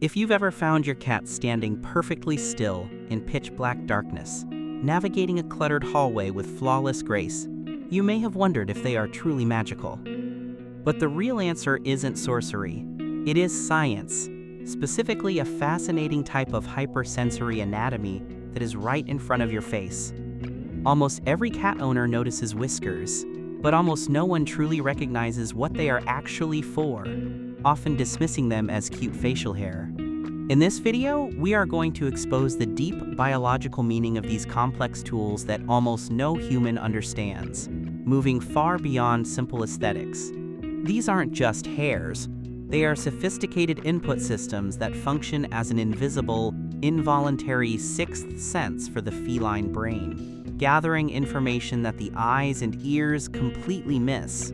If you've ever found your cat standing perfectly still in pitch-black darkness, navigating a cluttered hallway with flawless grace, you may have wondered if they are truly magical. But the real answer isn't sorcery. It is science, specifically a fascinating type of hypersensory anatomy that is right in front of your face. Almost every cat owner notices whiskers, but almost no one truly recognizes what they are actually for, often dismissing them as cute facial hair. In this video, we are going to expose the deep biological meaning of these complex tools that almost no human understands, moving far beyond simple aesthetics. These aren't just hairs. They are sophisticated input systems that function as an invisible, involuntary sixth sense for the feline brain, gathering information that the eyes and ears completely miss.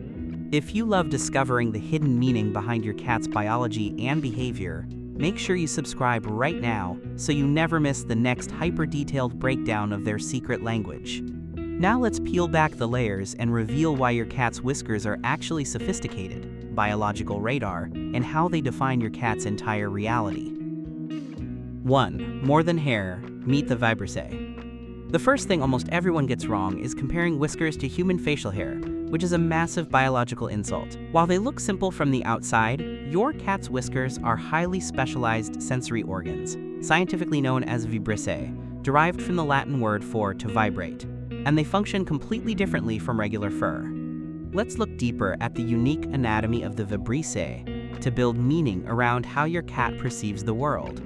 If you love discovering the hidden meaning behind your cat's biology and behavior, make sure you subscribe right now so you never miss the next hyper-detailed breakdown of their secret language. Now let's peel back the layers and reveal why your cat's whiskers are actually sophisticated, biological radar, and how they define your cat's entire reality. 1. More than hair, meet the Vibrissae. The first thing almost everyone gets wrong is comparing whiskers to human facial hair, which is a massive biological insult. While they look simple from the outside, your cat's whiskers are highly specialized sensory organs, scientifically known as Vibrissae, derived from the Latin word for to vibrate, and they function completely differently from regular fur. Let's look deeper at the unique anatomy of the Vibrissae to build meaning around how your cat perceives the world.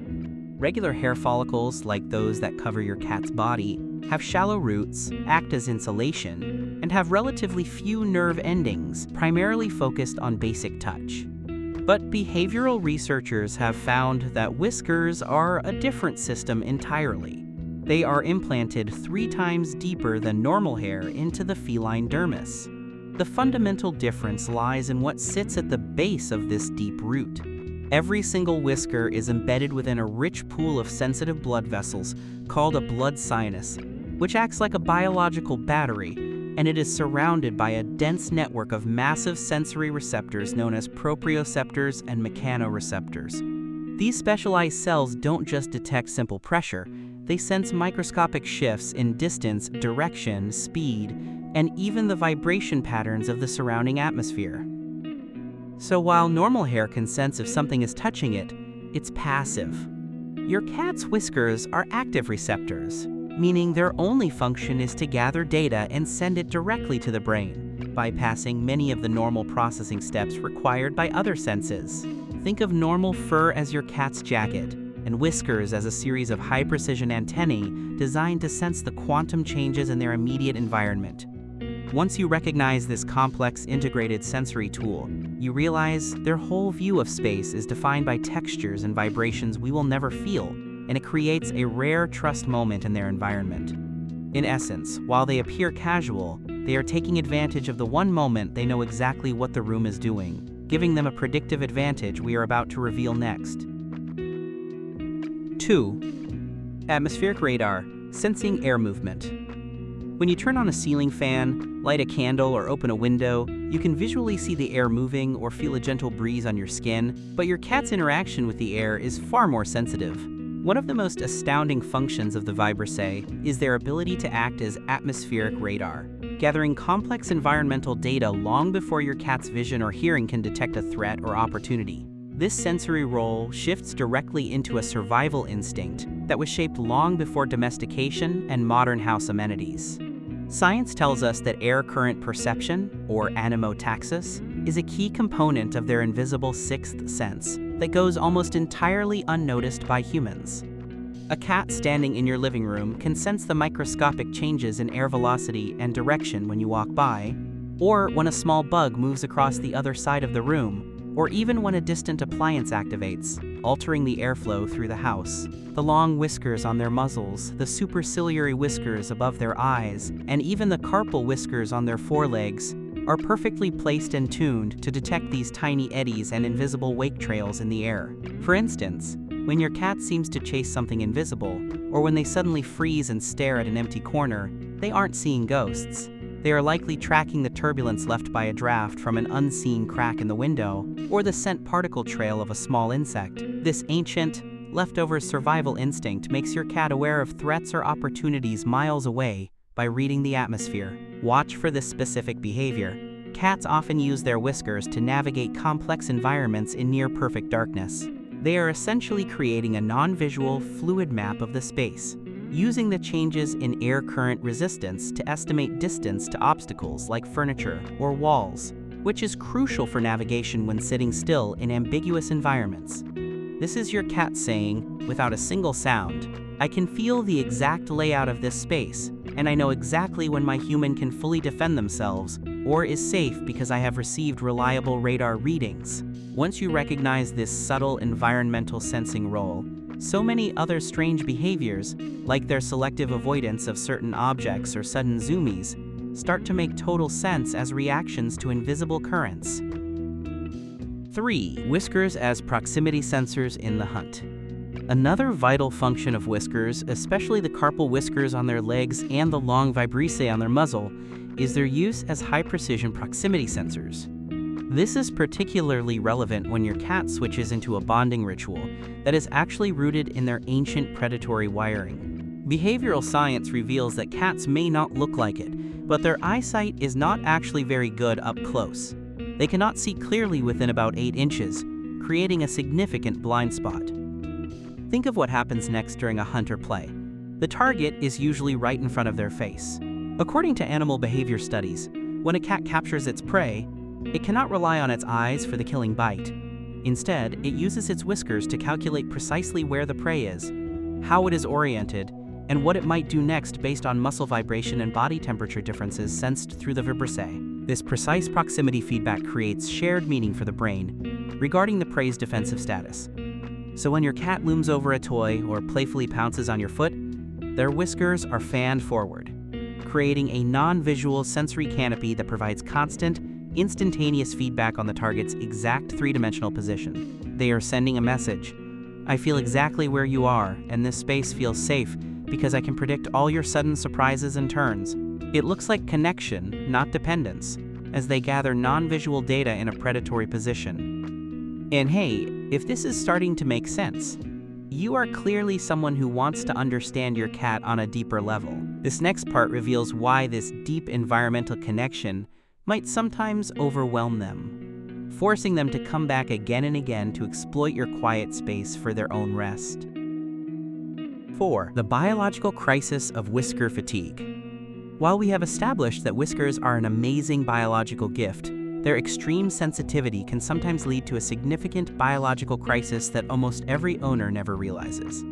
Regular hair follicles, like those that cover your cat's body, have shallow roots, act as insulation, and have relatively few nerve endings, primarily focused on basic touch. But behavioral researchers have found that whiskers are a different system entirely. They are implanted 3 times deeper than normal hair into the feline dermis. The fundamental difference lies in what sits at the base of this deep root. Every single whisker is embedded within a rich pool of sensitive blood vessels called a blood sinus, which acts like a biological battery, and it is surrounded by a dense network of massive sensory receptors known as proprioceptors and mechanoreceptors. These specialized cells don't just detect simple pressure, they sense microscopic shifts in distance, direction, speed, and even the vibration patterns of the surrounding atmosphere. So while normal hair can sense if something is touching it, it's passive. Your cat's whiskers are active receptors, meaning their only function is to gather data and send it directly to the brain, bypassing many of the normal processing steps required by other senses. Think of normal fur as your cat's jacket, and whiskers as a series of high-precision antennae designed to sense the quantum changes in their immediate environment. Once you recognize this complex integrated sensory tool, you realize their whole view of space is defined by textures and vibrations we will never feel, and it creates a rare trust moment in their environment. In essence, while they appear casual, they are taking advantage of the one moment they know exactly what the room is doing, giving them a predictive advantage we are about to reveal next. 2. Atmospheric radar, sensing air movement. When you turn on a ceiling fan, light a candle, or open a window, you can visually see the air moving or feel a gentle breeze on your skin, but your cat's interaction with the air is far more sensitive. One of the most astounding functions of the Vibrissae is their ability to act as atmospheric radar, gathering complex environmental data long before your cat's vision or hearing can detect a threat or opportunity. This sensory role shifts directly into a survival instinct that was shaped long before domestication and modern house amenities. Science tells us that air current perception, or anemotaxis, is a key component of their invisible sixth sense that goes almost entirely unnoticed by humans. A cat standing in your living room can sense the microscopic changes in air velocity and direction when you walk by, or when a small bug moves across the other side of the room, or even when a distant appliance activates, altering the airflow through the house. The long whiskers on their muzzles, the superciliary whiskers above their eyes, and even the carpal whiskers on their forelegs are perfectly placed and tuned to detect these tiny eddies and invisible wake trails in the air. For instance, when your cat seems to chase something invisible, or when they suddenly freeze and stare at an empty corner, they aren't seeing ghosts. They are likely tracking the turbulence left by a draft from an unseen crack in the window, or the scent particle trail of a small insect. This ancient, leftover survival instinct makes your cat aware of threats or opportunities miles away by reading the atmosphere. Watch for this specific behavior. Cats often use their whiskers to navigate complex environments in near-perfect darkness. They are essentially creating a non-visual, fluid map of the space, using the changes in air current resistance to estimate distance to obstacles like furniture or walls, which is crucial for navigation when sitting still in ambiguous environments. This is your cat saying, without a single sound, "I can feel the exact layout of this space, and I know exactly when my human can fully defend themselves or is safe because I have received reliable radar readings." Once you recognize this subtle environmental sensing role, so many other strange behaviors, like their selective avoidance of certain objects or sudden zoomies, start to make total sense as reactions to invisible currents. 3. Whiskers as proximity sensors in the hunt. Another vital function of whiskers, especially the carpal whiskers on their legs and the long Vibrissae on their muzzle, is their use as high-precision proximity sensors. This is particularly relevant when your cat switches into a bonding ritual that is actually rooted in their ancient predatory wiring. Behavioral science reveals that cats may not look like it, but their eyesight is not actually very good up close. They cannot see clearly within about 8 inches, creating a significant blind spot. Think of what happens next during a hunt or play. The target is usually right in front of their face. According to animal behavior studies, when a cat captures its prey, it cannot rely on its eyes for the killing bite. Instead, it uses its whiskers to calculate precisely where the prey is, how it is oriented, and what it might do next based on muscle vibration and body temperature differences sensed through the Vibrissae. This precise proximity feedback creates shared meaning for the brain regarding the prey's defensive status. So when your cat looms over a toy or playfully pounces on your foot, their whiskers are fanned forward, creating a non-visual sensory canopy that provides constant, instantaneous feedback on the target's exact three-dimensional position. They are sending a message. "I feel exactly where you are, and this space feels safe because I can predict all your sudden surprises and turns." It looks like connection, not dependence, as they gather non-visual data in a predatory position. And hey, if this is starting to make sense, you are clearly someone who wants to understand your cat on a deeper level. This next part reveals why this deep environmental connection might sometimes overwhelm them, forcing them to come back again and again to exploit your quiet space for their own rest. 4. The biological crisis of whisker fatigue. While we have established that whiskers are an amazing biological gift, their extreme sensitivity can sometimes lead to a significant biological crisis that almost every owner never realizes.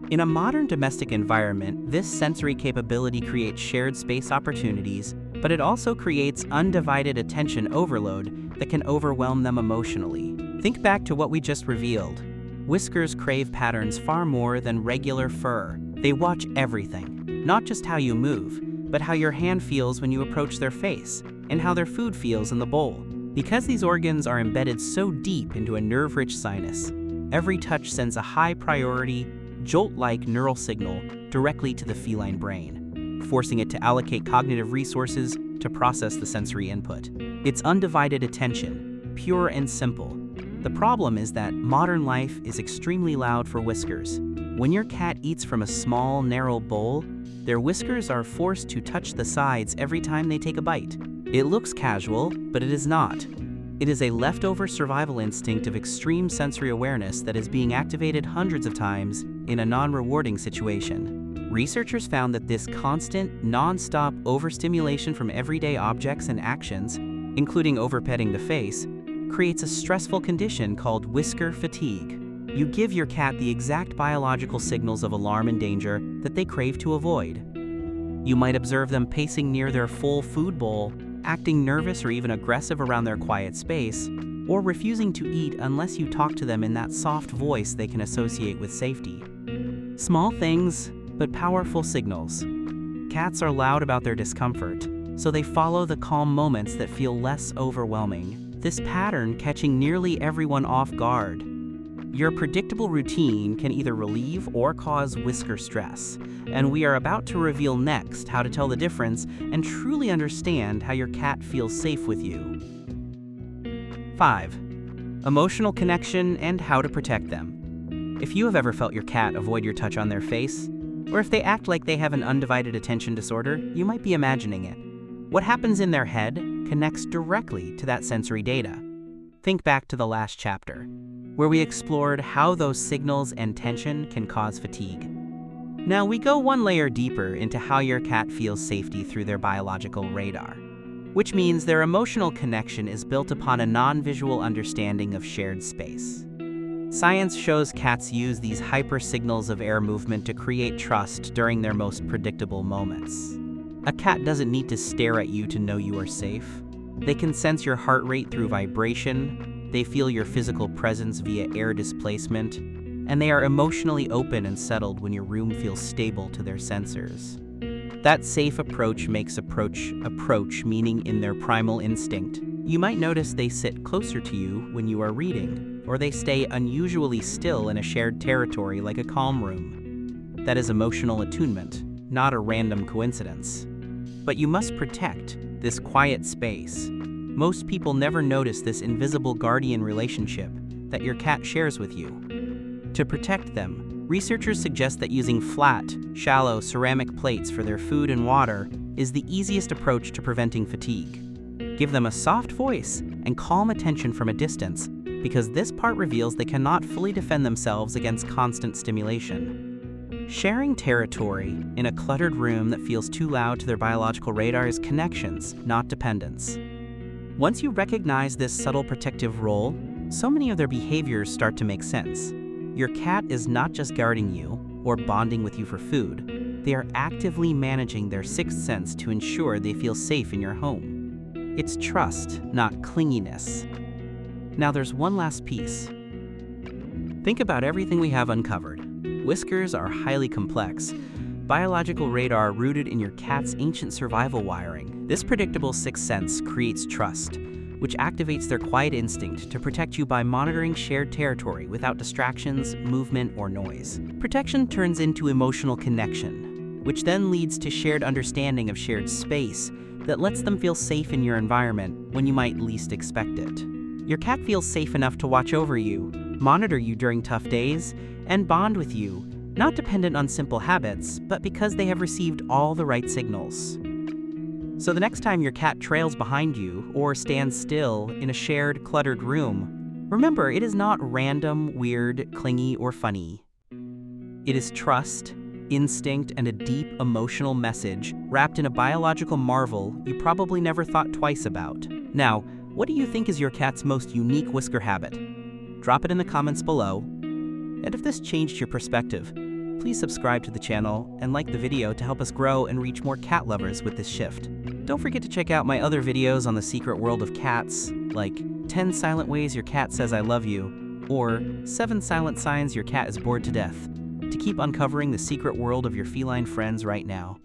In a modern domestic environment, this sensory capability creates shared space opportunities, but it also creates undivided attention overload that can overwhelm them emotionally. Think back to what we just revealed. Whiskers crave patterns far more than regular fur. They watch everything, not just how you move, but how your hand feels when you approach their face, and how their food feels in the bowl. Because these organs are embedded so deep into a nerve-rich sinus, every touch sends a high-priority, jolt-like neural signal directly to the feline brain, forcing it to allocate cognitive resources to process the sensory input. It's undivided attention, pure and simple. The problem is that modern life is extremely loud for whiskers. When your cat eats from a small, narrow bowl, their whiskers are forced to touch the sides every time they take a bite. It looks casual, but it is not. It is a leftover survival instinct of extreme sensory awareness that is being activated hundreds of times in a non-rewarding situation. Researchers found that this constant, non-stop overstimulation from everyday objects and actions, including overpetting the face, creates a stressful condition called whisker fatigue. You give your cat the exact biological signals of alarm and danger that they crave to avoid. You might observe them pacing near their full food bowl, acting nervous or even aggressive around their quiet space, or refusing to eat unless you talk to them in that soft voice they can associate with safety. Small things, but powerful signals. Cats are loud about their discomfort, so they follow the calm moments that feel less overwhelming. This pattern catching nearly everyone off guard. Your predictable routine can either relieve or cause whisker stress, and we are about to reveal next how to tell the difference and truly understand how your cat feels safe with you. 5. Emotional connection and how to protect them. If you have ever felt your cat avoid your touch on their face, or if they act like they have an undivided attention disorder, you might be imagining it. What happens in their head connects directly to that sensory data. Think back to the last chapter, where we explored how those signals and tension can cause fatigue. Now we go one layer deeper into how your cat feels safety through their biological radar, which means their emotional connection is built upon a non-visual understanding of shared space. Science shows cats use these hyper-signals of air movement to create trust during their most predictable moments. A cat doesn't need to stare at you to know you are safe. They can sense your heart rate through vibration, they feel your physical presence via air displacement, and they are emotionally open and settled when your room feels stable to their sensors. That safe approach makes approach meaning in their primal instinct. You might notice they sit closer to you when you are reading, or they stay unusually still in a shared territory like a calm room. That is emotional attunement, not a random coincidence. But you must protect this quiet space. Most people never notice this invisible guardian relationship that your cat shares with you. To protect them, researchers suggest that using flat, shallow ceramic plates for their food and water is the easiest approach to preventing fatigue. Give them a soft voice and calm attention from a distance, because this part reveals they cannot fully defend themselves against constant stimulation. Sharing territory in a cluttered room that feels too loud to their biological radar is connections, not dependence. Once you recognize this subtle protective role, so many of their behaviors start to make sense. Your cat is not just guarding you or bonding with you for food. They are actively managing their sixth sense to ensure they feel safe in your home. It's trust, not clinginess. Now there's one last piece. Think about everything we have uncovered. Whiskers are highly complex, biological radar rooted in your cat's ancient survival wiring. This predictable sixth sense creates trust, which activates their quiet instinct to protect you by monitoring shared territory without distractions, movement, or noise. Protection turns into emotional connection, which then leads to shared understanding of shared space that lets them feel safe in your environment when you might least expect it. Your cat feels safe enough to watch over you, monitor you during tough days, and bond with you, not dependent on simple habits, but because they have received all the right signals. So the next time your cat trails behind you or stands still in a shared, cluttered room, remember it is not random, weird, clingy, or funny. It is trust, instinct, and a deep emotional message wrapped in a biological marvel you probably never thought twice about. Now, what do you think is your cat's most unique whisker habit? Drop it in the comments below. And if this changed your perspective, please subscribe to the channel and like the video to help us grow and reach more cat lovers with this shift. Don't forget to check out my other videos on the secret world of cats, like 10 silent ways your cat says I love you, or 7 silent signs your cat is bored to death, to keep uncovering the secret world of your feline friends right now.